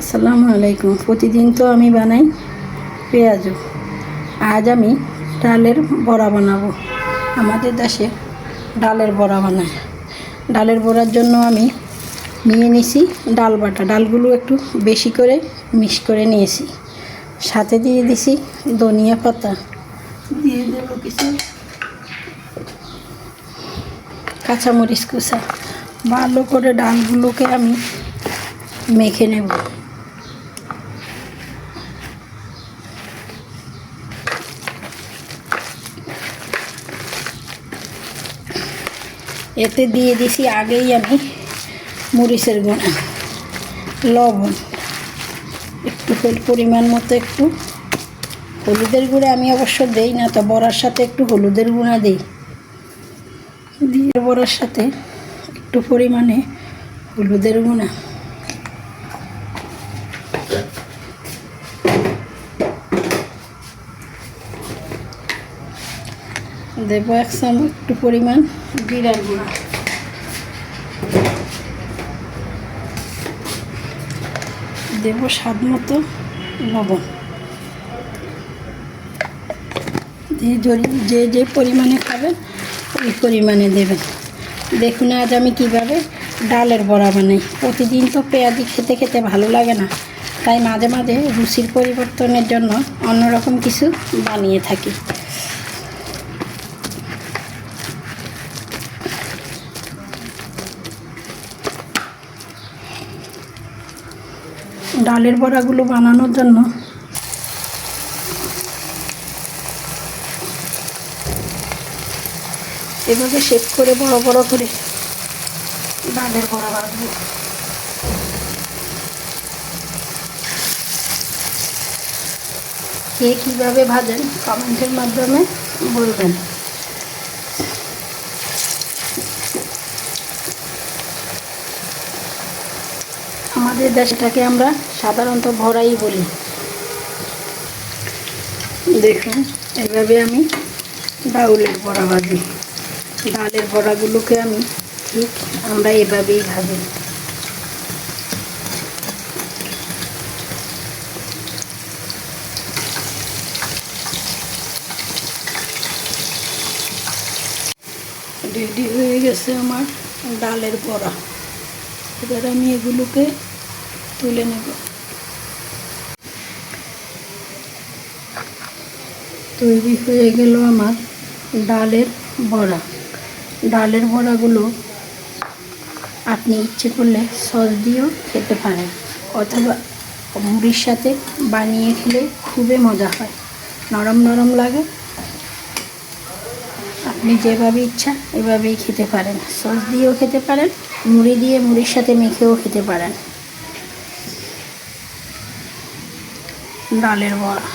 আসসালামু আলাইকুম। প্রতিদিন তো আমি বানাই পেঁয়াজু। আজ আমি ডালের বড়া বানাবো। আমাদের দেশে ডালের বড়া বানায়। ডালের বড়ার জন্য আমি নিয়ে নিয়েছি ডাল বাটা। ডালগুলো একটু বেশি করে মিক্স করে নিয়েছি। সাথে দিয়ে দিছি ধনিয়া পাতা, দিয়ে দেবো কিছু কাঁচামরিচ কুচা। ভালো করে ডালগুলোকে আমি মেখে নেব। এতে দিয়ে দিছি আগেই আমি মরিচের গুঁড়া, লবণ, একটু পরিমাণ মতো একটু হলুদের গুঁড়া। আমি অবশ্য দেই না, তো বড়ার সাথে একটু হলুদের গুঁড়া দিই। দিয়ে বড়ার সাথে একটু পরিমাণে হলুদের গুঁড়া, দেবো এক চামচ একটু পরিমাণ জিরার গুঁড়া, দেব স্বাদ মতো লবণ। দিয়ে যে যে পরিমাণে খাবেন ওই পরিমাণে দেবেন। দেখুন আজ আমি কিভাবে ডালের বড়া বানাই। প্রতিদিন তো পেঁয়াজি খেতে খেতে ভালো লাগে না, তাই মাঝে মাঝে রুচির পরিবর্তনের জন্য অন্যরকম কিছু বানিয়ে থাকি। ডালের বড়াগুলো বানানোর জন্য এভাবে শেপ করে বড় বড় করে ডালের বড়া বানাবো। কে কীভাবে ভাজেন কমেন্টের মাধ্যমে বলবেন। আমাদের দেশটাকে আমরা সাধারণত ভরাই বলি। দেখুন এভাবে আমি ডাউলের বড়া ভাজি। ডালের বড়াগুলোকে আমি ঠিক আমরা এভাবেই ভাজি। রেডি হয়ে গেছে আমার ডালের বড়া। এবার আমি এগুলোকে তুলে নেব। তৈরি হয়ে গেল আমার ডালের বড়া। ডালের বড়াগুলো আপনি ইচ্ছে করলে সস দিয়েও খেতে পারেন, অথবা মুড়ির সাথে বানিয়ে খেলে খুবই মজা হয়, নরম নরম লাগে। আপনি যেভাবে ইচ্ছা এভাবেই খেতে পারেন। সস দিয়েও খেতে পারেন, মুড়ি দিয়ে মুড়ির সাথে মেখেও খেতে পারেন ডালের বড়া।